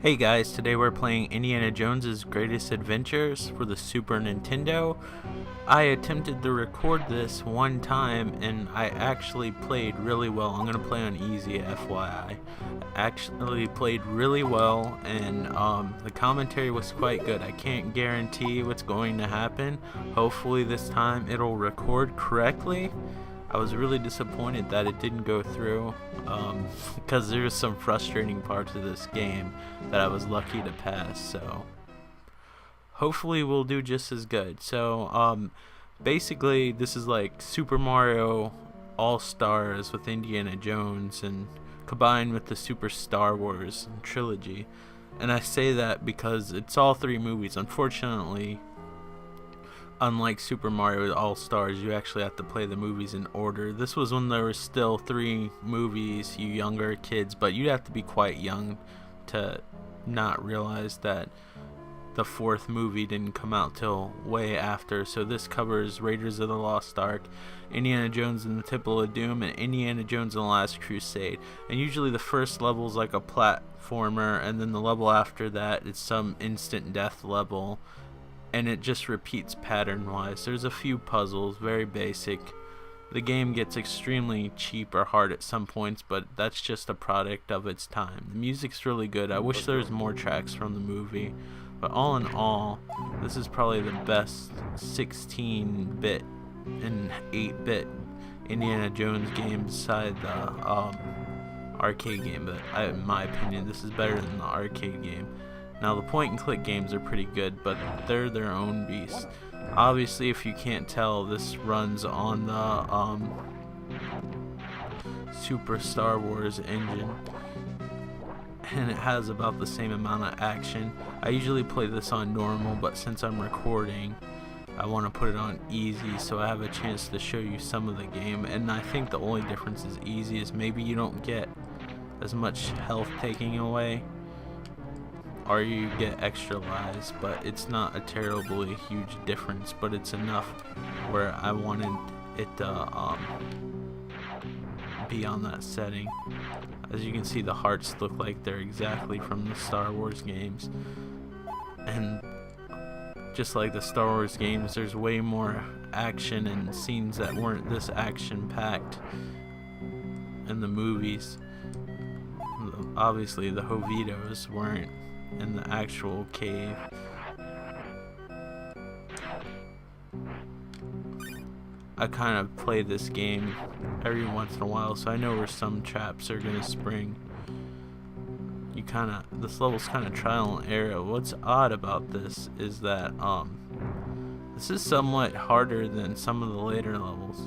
Hey guys, today we're playing Indiana Jones's Greatest Adventures for the Super Nintendo. I attempted to record this one time and I actually played really well. I'm going to play on easy, FYI. Actually played really well, and the commentary was quite good. I can't guarantee what's going to happen. Hopefully this time it'll record correctly. I was really disappointed that it didn't go through because there's some frustrating parts of this game that I was lucky to pass, so hopefully we'll do just as good. So basically this is like Super Mario All-Stars with Indiana Jones and combined with the Super Star Wars trilogy, and I say that because it's all three movies. Unfortunately, unlike Super Mario All-Stars, you actually have to play the movies in order. This was when there were still three movies, you younger kids, but you'd have to be quite young to not realize that the fourth movie didn't come out till way after. So this covers Raiders of the Lost Ark, Indiana Jones and the Temple of Doom, and Indiana Jones and the Last Crusade. And usually the first level is like a platformer, and then the level after that is some instant death level, and it just repeats pattern wise. There's a few puzzles, very basic. The game gets extremely cheap or hard at some points, but that's just a product of its time. The music's really good. I wish there was more tracks from the movie, but all in all, this is probably the best 16-bit and 8-bit Indiana Jones game beside the arcade game. But in my opinion, this is better than the arcade game. Now the point and click games are pretty good, but they're their own beast. Obviously, if you can't tell, this runs on the Super Star Wars engine, and it has about the same amount of action. I usually play this on normal, but since I'm recording, I want to put it on easy so I have a chance to show you some of the game. And I think the only difference is easy is maybe you don't get as much health taking away, or you get extra lives, but it's not a terribly huge difference, but it's enough where I wanted it to be on that setting. As you can see, the hearts look like they're exactly from the Star Wars games, and just like the Star Wars games, there's way more action and scenes that weren't this action packed in the movies. Obviously the Jovitos weren't in the actual cave. I kind of play this game every once in a while, so I know where some traps are gonna spring. This level's kind of trial and error. What's odd about this is that this is somewhat harder than some of the later levels.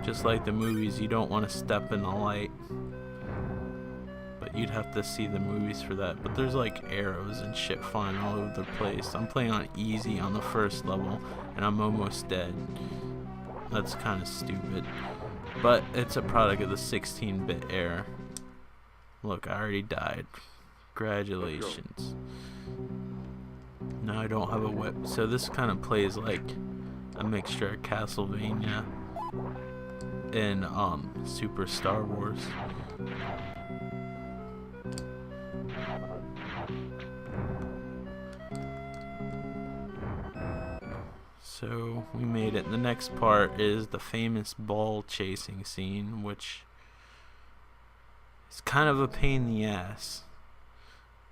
Just like the movies, you don't want to step in the light, you'd have to see the movies for that. But there's like arrows and shit flying all over the place. I'm playing on easy on the first level and I'm almost dead. That's kind of stupid, but it's a product of the 16-bit era. Look, I already died. Congratulations. Now I don't have a whip, so this kind of plays like a mixture of Castlevania and Super Star Wars. So we made it. The next part is the famous ball chasing scene, which is kind of a pain in the ass.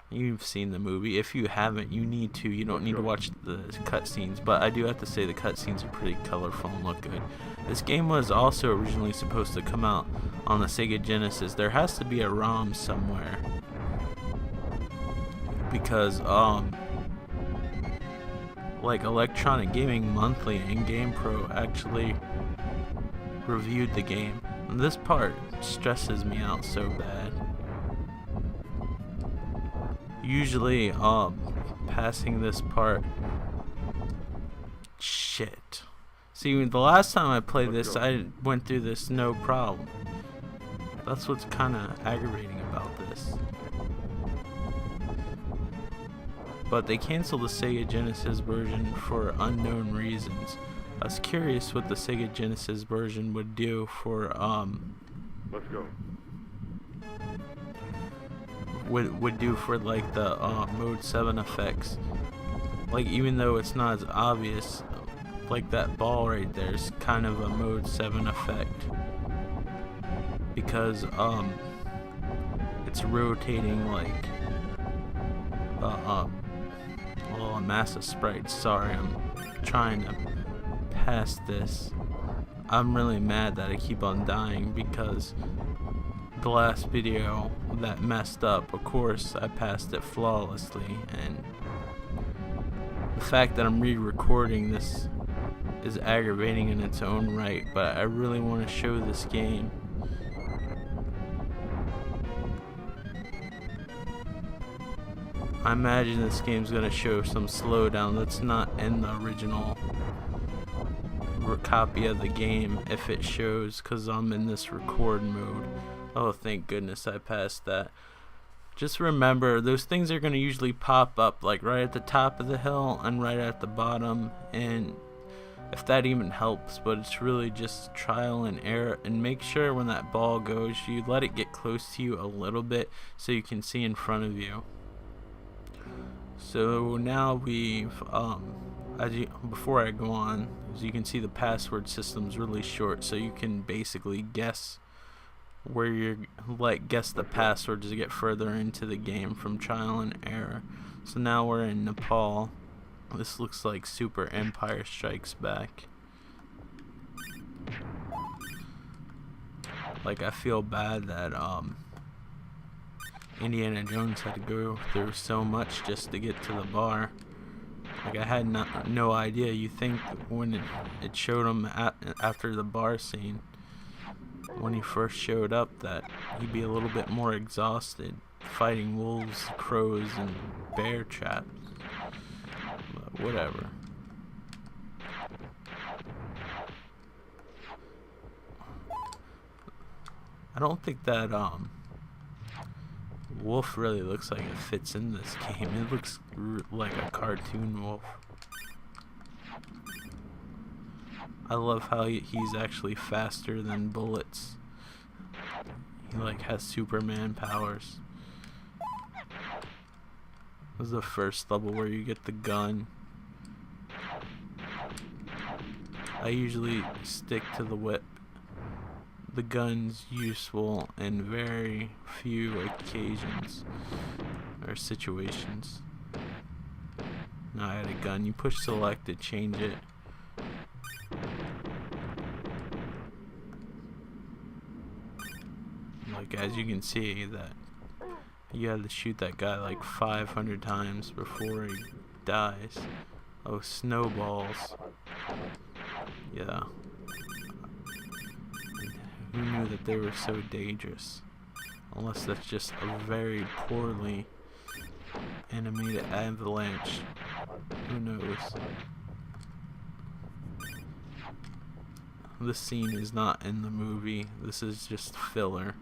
You've seen the movie. If you haven't, you need to. You don't need to watch the cutscenes, but I do have to say the cutscenes are pretty colorful and look good. This game was also originally supposed to come out on the Sega Genesis. There has to be a ROM somewhere, because like Electronic Gaming Monthly and GamePro actually reviewed the game. And this part stresses me out so bad. Usually passing this part, shit. See, the last time I played this, I went through this no problem. That's what's kind of aggravating about this. But they canceled the Sega Genesis version for unknown reasons. I was curious what the Sega Genesis version would do for Let's go. would do for like the mode 7 effects. Like, even though it's not as obvious, like that ball right there is kind of a mode 7 effect, because it's rotating like a massive sprite. Sorry, I'm trying to pass this. I'm really mad that I keep on dying because the last video that messed up, of course I passed it flawlessly, and the fact that I'm re-recording this is aggravating in its own right, but I really want to show this game. I imagine this game's gonna show some slowdown that's not in the original copy of the game if it shows, because I'm in this record mode. Oh, thank goodness I passed that. Just remember, those things are going to usually pop up like right at the top of the hill and right at the bottom, and if that even helps, but it's really just trial and error. And make sure when that ball goes, you let it get close to you a little bit so you can see in front of you. So now we've before I go on, as you can see, the password system's really short, so you can basically guess where you're guess the password to get further into the game from trial and error. So now we're in Nepal. This looks like Super Empire Strikes Back. Like, I feel bad that Indiana Jones had to go through so much just to get to the bar. Like, I had no idea. You think when it showed him after the bar scene, when he first showed up, that he'd be a little bit more exhausted fighting wolves, crows, and bear traps. But whatever. I don't think that wolf really looks like it fits in this game. It looks like a cartoon wolf. I love how he's actually faster than bullets. He like has Superman powers. This is the first level where you get the gun. I usually stick to the whip. The gun's useful in very few occasions or situations. Now I had a gun. You push select to change it. Like, as you can see, that you had to shoot that guy like 500 times before he dies. Oh, snowballs. Yeah. Who knew that they were so dangerous? Unless that's just a very poorly animated avalanche. Who knows? This scene is not in the movie. This is just filler.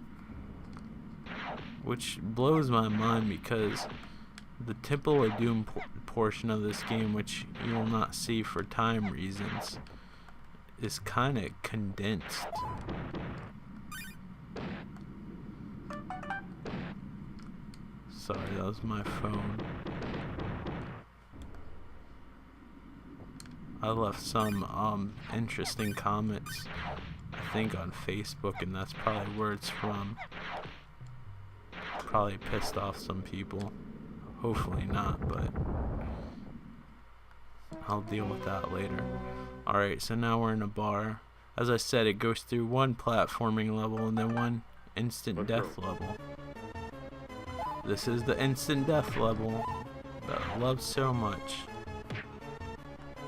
Which blows my mind, because the Temple of Doom portion of this game, which you will not see for time reasons, is kind of condensed. Sorry, that was my phone. I left some interesting comments, I think, on Facebook, and that's probably where it's from. Probably pissed off some people. Hopefully not, but I'll deal with that later. Alright, so now we're in a bar. As I said, it goes through one platforming level and then one instant death level. This is the instant death level that I love so much.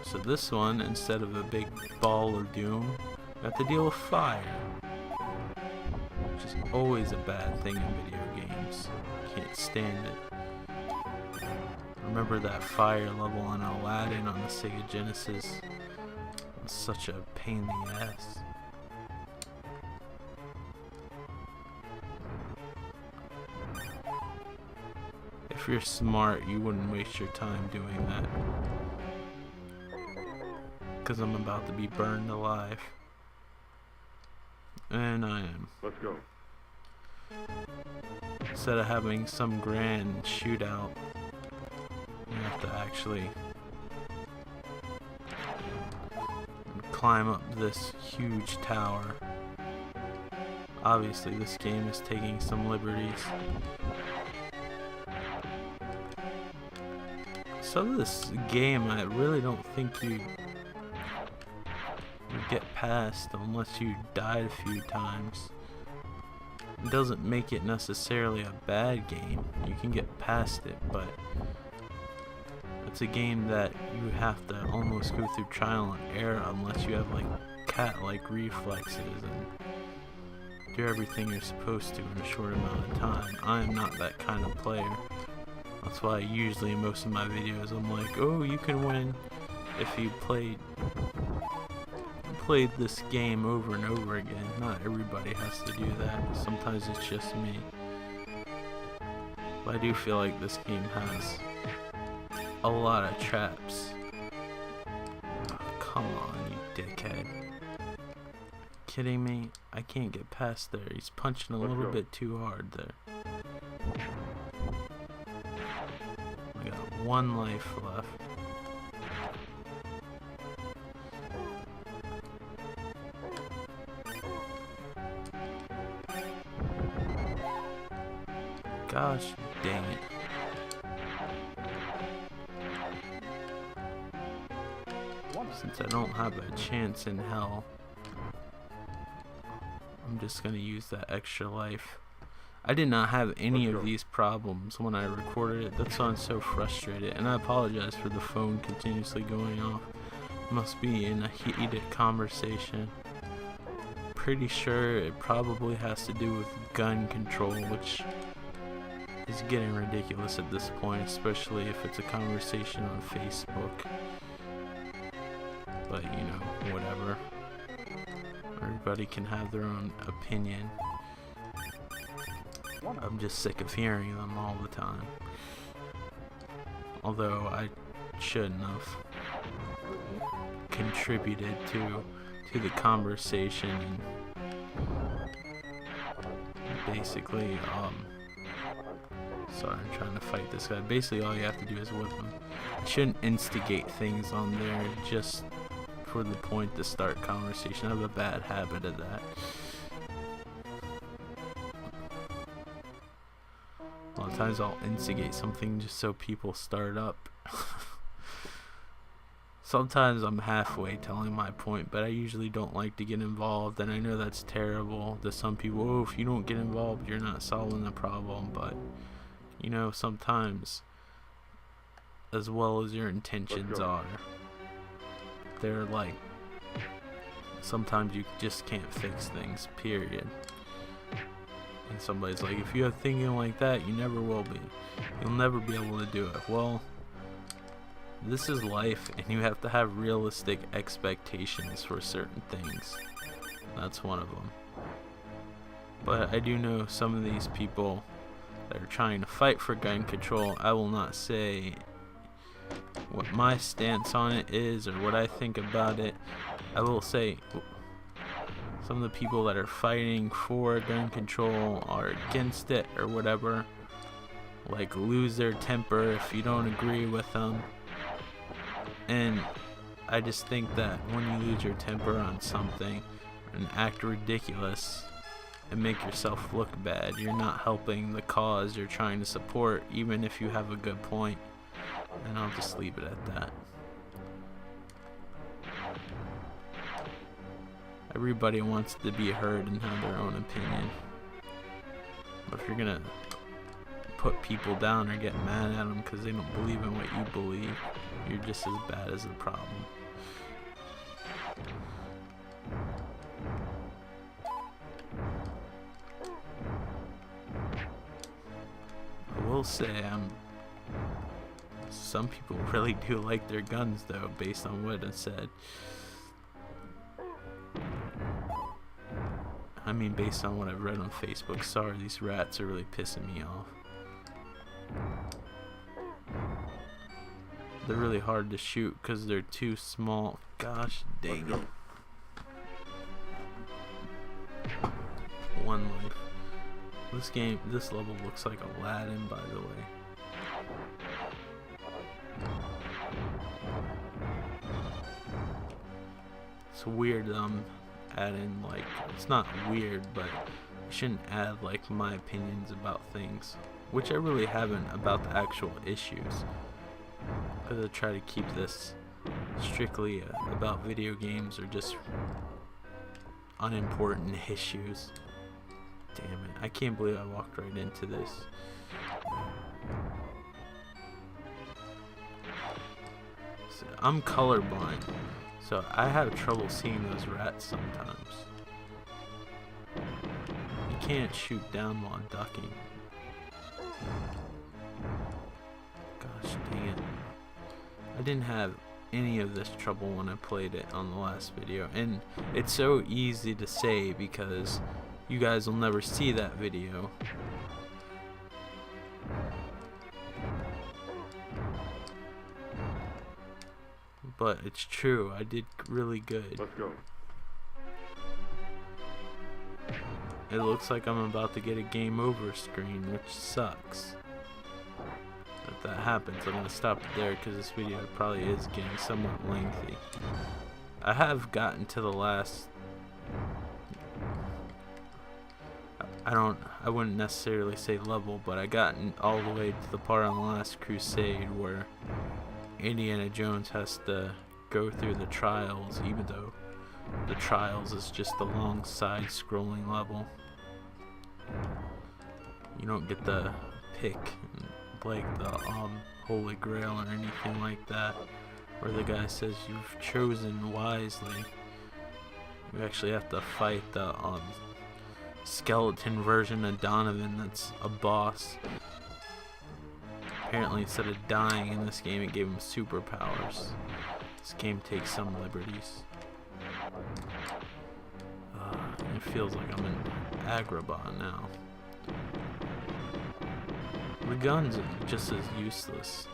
So this one, instead of a big ball of doom, you have to deal with fire, which is always a bad thing in video games. Can't stand it. Remember that fire level on Aladdin on the Sega Genesis? It was such a pain in the ass. If you're smart, you wouldn't waste your time doing that. Because I'm about to be burned alive. And I am. Let's go. instead of having some grand shootout, you have to actually climb up this huge tower. Obviously, this game is taking some liberties. So this game, I really don't think you get past unless you died a few times. It doesn't make it necessarily a bad game. You can get past it, but it's a game that you have to almost go through trial and error unless you have like cat-like reflexes and do everything you're supposed to in a short amount of time. I'm not that kind of player. That's why usually in most of my videos I'm like, oh, you can win if you played this game over and over again. Not everybody has to do that. Sometimes it's just me. But I do feel like this game has a lot of traps. Oh, come on, you dickhead. Kidding me? I can't get past there. He's punching a little bit too hard there. I got one life left. Gosh dang it. Since I don't have a chance in hell, I'm just gonna use that extra life. I did not have any of these problems when I recorded it. That's why I'm so frustrated, and I apologize for the phone continuously going off. It must be in a heated conversation. Pretty sure it probably has to do with gun control, which is getting ridiculous at this point, especially if it's a conversation on Facebook. But you know, whatever. Everybody can have their own opinion. I'm just sick of hearing them all the time. Although I shouldn't have contributed to the conversation and basically sorry, I'm trying to fight this guy. Basically all you have to do is whip him. You shouldn't instigate things on there just for the point to start conversation. I have a bad habit of that. A lot of times I'll instigate something just so people start up. Sometimes I'm halfway telling my point, but I usually don't like to get involved, and I know that's terrible to some people. Oh, if you don't get involved, you're not solving the problem. But you know, sometimes, as well as your intentions are, they're like, sometimes you just can't fix things, period. And somebody's like, if you have thinking like that, you never will be. You'll never be able to do it. Well, this is life, and you have to have realistic expectations for certain things. That's one of them. But I do know some of these people that are trying to fight for gun control. I will not say what my stance on it is or what I think about it. I will say some of the people that are fighting for gun control are against it or whatever. Like, lose their temper if you don't agree with them. And I just think that when you lose your temper on something and act ridiculous and make yourself look bad, you're not helping the cause you're trying to support, even if you have a good point. And I'll just leave it at that. Everybody wants to be heard and have their own opinion. But if you're gonna put people down or get mad at them because they don't believe in what you believe, you're just as bad as the problem. I will say, some people really do like their guns though, based on what it said. I mean, based on what I've read on Facebook. Sorry, these rats are really pissing me off. They're really hard to shoot because they're too small. Gosh dang it. One life. This level looks like Aladdin, by the way. It's weird adding, like, it's not weird, but I shouldn't add like my opinions about things, which I really haven't about the actual issues, because I try to keep this strictly about video games or just unimportant issues. Damn it, I can't believe I walked right into this. So, I'm colorblind, so I have trouble seeing those rats sometimes. You can't shoot down while ducking. Gosh dang it. I didn't have any of this trouble when I played it on the last video, and it's so easy to say because you guys will never see that video. But it's true, I did really good. Let's go. It looks like I'm about to get a game over screen, which sucks. If that happens, I'm going to stop it there because this video probably is getting somewhat lengthy. I have gotten to the last... I wouldn't necessarily say level, but I gotten all the way to the part on the last crusade where Indiana Jones has to go through the trials, even though the trials is just a long side-scrolling level. You don't get the pick like the Holy Grail or anything like that, where the guy says you've chosen wisely. You actually have to fight the skeleton version of Donovan that's a boss. Apparently instead of dying in this game, it gave him superpowers. This game takes some liberties. It feels like I'm in Agrabah now. The guns are just as useless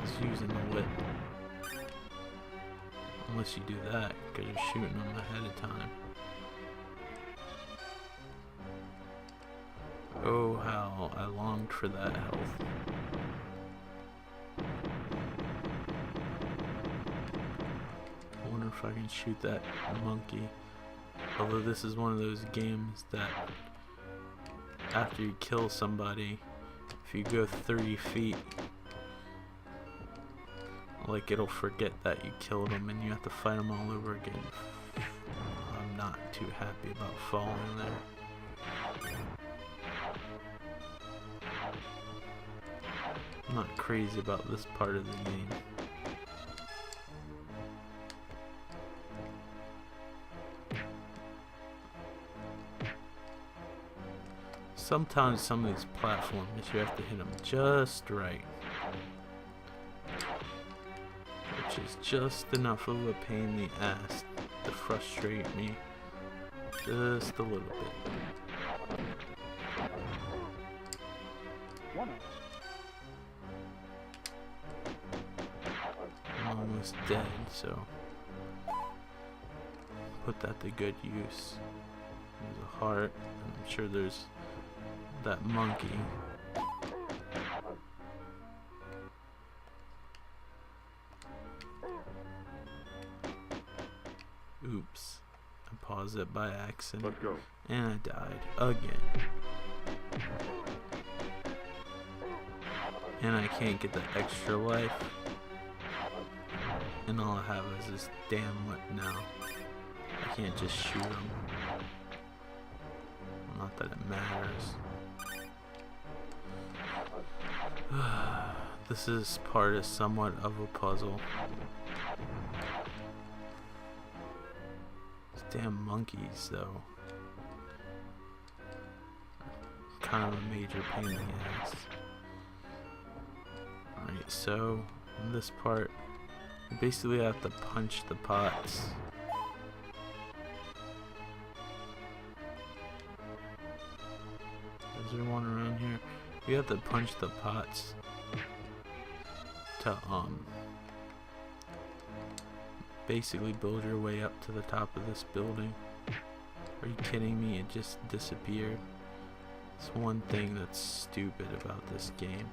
as using the whip. Unless you do that, because you're shooting them ahead of time. Oh, how I longed for that health. I wonder if I can shoot that monkey. Although this is one of those games that after you kill somebody, if you go 30 feet, like it'll forget that you killed them and you have to fight them all over again. I'm not too happy about falling there. I'm not crazy about this part of the game. Sometimes some of these platforms you have to hit them just right, which is just enough of a pain in the ass to frustrate me just a little bit. I'm almost dead, so put that to good use. There's a heart. I'm sure there's that monkey. Oops. I paused it by accident. Let's go. And I died again. And I can't get that extra life. And all I have is this damn whip now. I can't just shoot him. Not that it matters. This part is somewhat of a puzzle. These damn monkeys, though. Kind of a major pain in the ass. Alright, so in this part, you basically have to punch the pots. Is there one around here? You have to punch the pots to basically build your way up to the top of this building. Are you kidding me? It just disappeared. It's one thing that's stupid about this game.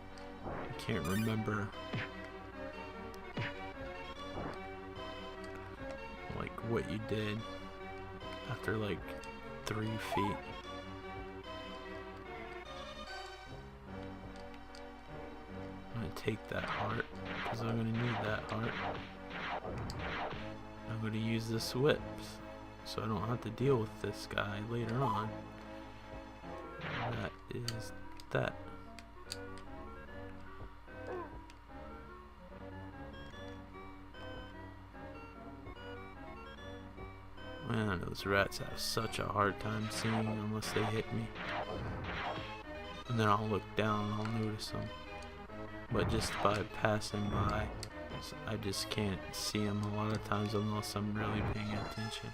I can't remember like what you did after like 3 feet. I'm gonna take that heart because I'm gonna need that heart. I'm gonna use this whip so I don't have to deal with this guy later on. And that is that. Man, those rats have such a hard time seeing unless they hit me. And then I'll look down and I'll notice them. But just by passing by, I just can't see them a lot of times unless I'm really paying attention.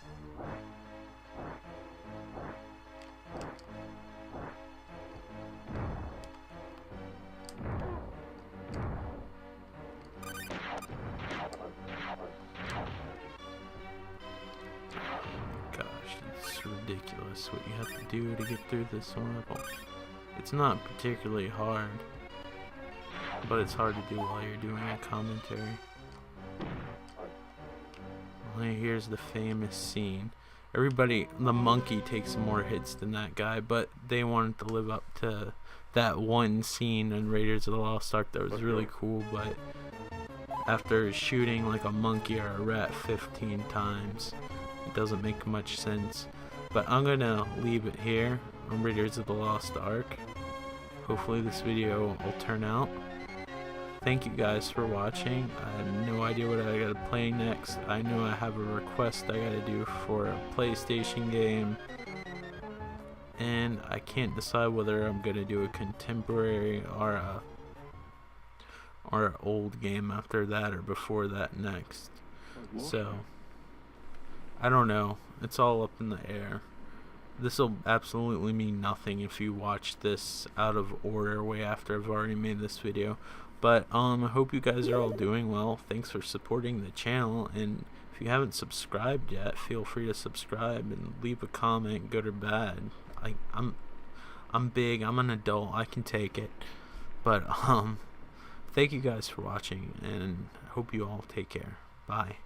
It's ridiculous what you have to do to get through this level. It's not particularly hard, but it's hard to do while you're doing a commentary. Well, here's the famous scene. Everybody, the monkey takes more hits than that guy, but they wanted to live up to that one scene in Raiders of the Lost Ark that was really cool, but after shooting like a monkey or a rat 15 times, it doesn't make much sense. But I'm gonna leave it here on Raiders of the Lost Ark. Hopefully this video will turn out. Thank you guys for watching. I have no idea what I gotta play next. I know I have a request I gotta do for a PlayStation game, and I can't decide whether I'm gonna do a contemporary or an old game after that or before that next. So I don't know. It's all up in the air. This will absolutely mean nothing if you watch this out of order way after I've already made this video. But I hope you guys are all doing well. Thanks for supporting the channel, and if you haven't subscribed yet, feel free to subscribe and leave a comment, good or bad. I'm big, I'm an adult, I can take it. But thank you guys for watching, and hope you all take care. Bye.